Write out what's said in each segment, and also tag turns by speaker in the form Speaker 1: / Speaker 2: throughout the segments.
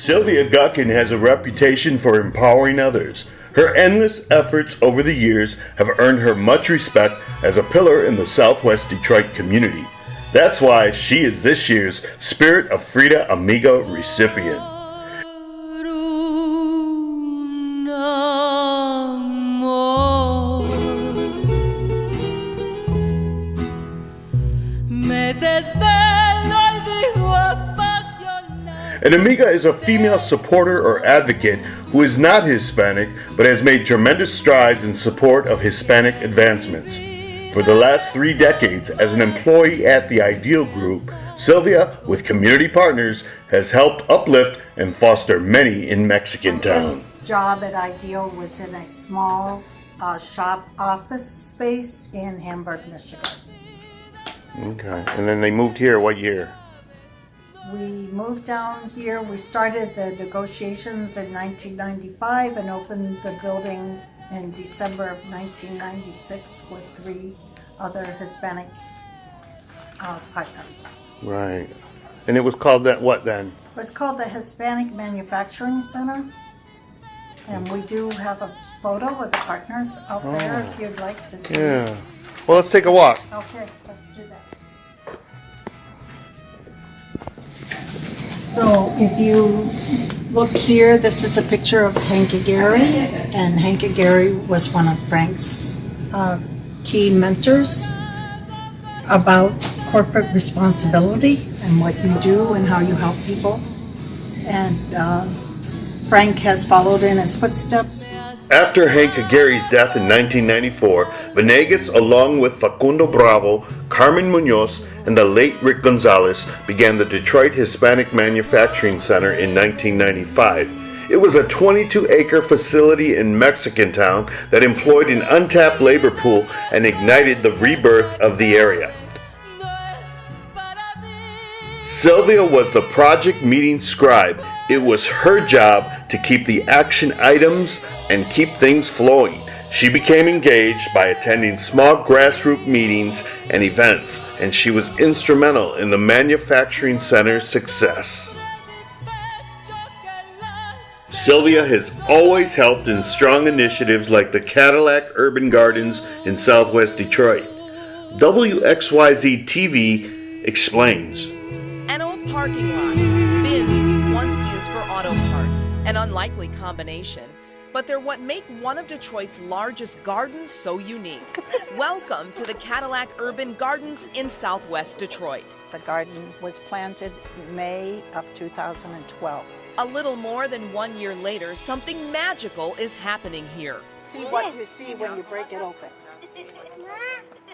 Speaker 1: Sylvia Gucken has a reputation for empowering others. Her endless efforts over the years have earned her much respect as a pillar in the Southwest Detroit community. That's why she is this year's Spirit of Frida Amiga recipient. An Amiga is a female supporter or advocate who is not Hispanic but has made tremendous strides in support of Hispanic advancements. For the last 3 decades as an employee at the Ideal Group, Sylvia, with community partners, has helped uplift and foster many in Mexicantown.
Speaker 2: My first job at Ideal was in a small shop office space in Hamburg, Michigan.
Speaker 1: Okay, and then they moved here what year?
Speaker 2: We moved down here. We started the negotiations in 1995 and opened the building in December of 1996 with 3 other Hispanic partners.
Speaker 1: Right. And it was called that what then?
Speaker 2: It was called the Hispanic Manufacturing Center. And we do have a photo with the partners out there if you'd like to see.
Speaker 1: Yeah. Well, let's take a walk.
Speaker 2: Okay, let's do that. So if you look here, this is a picture of Hank Gary, and Hank Gary was one of Frank's key mentors about corporate responsibility and what you do and how you help people. And Frank has followed in his footsteps.
Speaker 1: After Hank Gary's death in 1994, Venegas, along with Facundo Bravo, Carmen Munoz, and the late Rick Gonzalez, began the Detroit Hispanic Manufacturing Center in 1995. It was a 22-acre facility in Mexicantown that employed an untapped labor pool and ignited the rebirth of the area. Sylvia was the project meeting scribe. It was her job to keep the action items and keep things flowing. She became engaged by attending small grassroots meetings and events, and she was instrumental in the manufacturing center's success. Sylvia has always helped in strong initiatives like the Cadillac Urban Gardens in Southwest Detroit. WXYZ TV explains.
Speaker 3: An old parking lot, bins once used for auto parts, an unlikely combination, but they're what make one of Detroit's largest gardens so unique. Welcome to the Cadillac Urban Gardens in Southwest Detroit.
Speaker 4: The garden was planted May of 2012.
Speaker 3: A little more than 1 year later, something magical is happening here.
Speaker 4: See what you see when you break it open.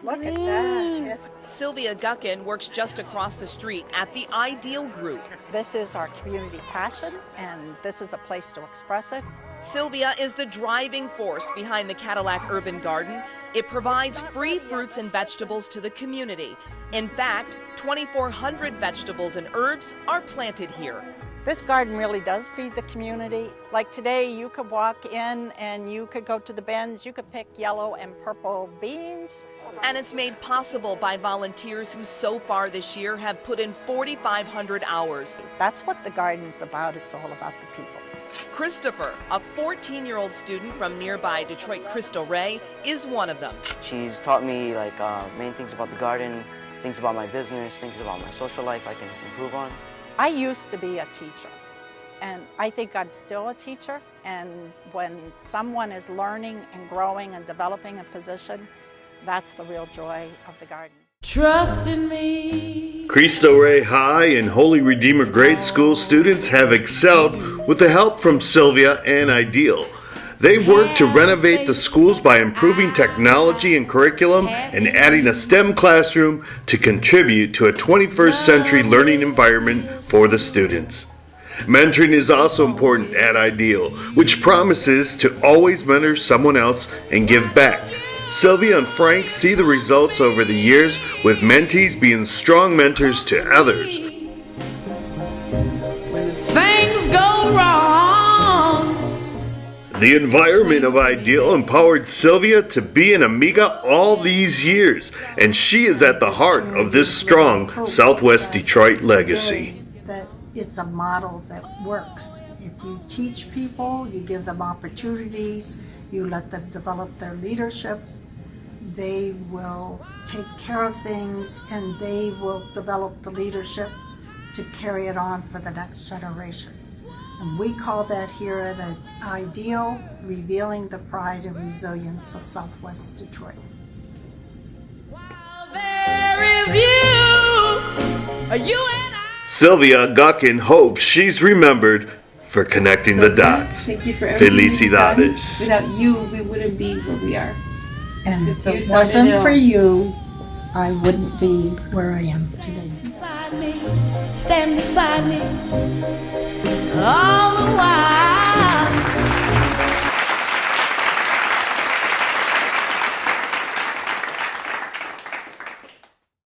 Speaker 4: Look at that.
Speaker 3: Sylvia Gucken works just across the street at the Ideal Group.
Speaker 4: This is our community passion, and this is a place to express it.
Speaker 3: Sylvia is the driving force behind the Cadillac Urban Garden. It provides free fruits and vegetables to the community. In fact, 2,400 vegetables and herbs are planted here.
Speaker 4: This garden really does feed the community. Like today, you could walk in and you could go to the bins, you could pick yellow and purple beans.
Speaker 3: And it's made possible by volunteers who so far this year have put in 4,500 hours.
Speaker 4: That's what the garden's about. It's all about the people.
Speaker 3: Christopher, a 14-year-old student from nearby Detroit Cristo Rey, is one of them.
Speaker 5: She's taught me main things about the garden, things about my business, things about my social life I can improve on.
Speaker 4: I used to be a teacher, and I think I'm still a teacher, and when someone is learning and growing and developing a position, that's the real joy of the garden.
Speaker 6: Trust in me.
Speaker 1: Cristo Rey High and Holy Redeemer Grade School students have excelled with the help from Sylvia and Ideal. They work to renovate the schools by improving technology and curriculum and adding a STEM classroom to contribute to a 21st century learning environment for the students. Mentoring is also important at Ideal, which promises to always mentor someone else and give back. Sylvia and Frank see the results over the years, with mentees being strong mentors to others.
Speaker 6: When things go wrong.
Speaker 1: The environment of Ideal empowered Sylvia to be an Amiga all these years, and she is at the heart of this strong Southwest Detroit legacy.
Speaker 2: That it's a model that works. If you teach people, you give them opportunities, you let them develop their leadership, they will take care of things and they will develop the leadership to carry it on for the next generation. And we call that here at Ideal, revealing the pride and resilience of Southwest Detroit.
Speaker 6: There is you and I.
Speaker 1: Sylvia Gucken hopes she's remembered for connecting the dots.
Speaker 7: Thank you for everything you've done.
Speaker 1: Felicidades.
Speaker 7: Without you, we wouldn't be where we are.
Speaker 2: And if
Speaker 7: You
Speaker 2: it
Speaker 7: started
Speaker 2: wasn't
Speaker 7: it
Speaker 2: for
Speaker 7: all.
Speaker 2: you, I wouldn't be where I am today.
Speaker 6: Beside me, stand beside me all the while.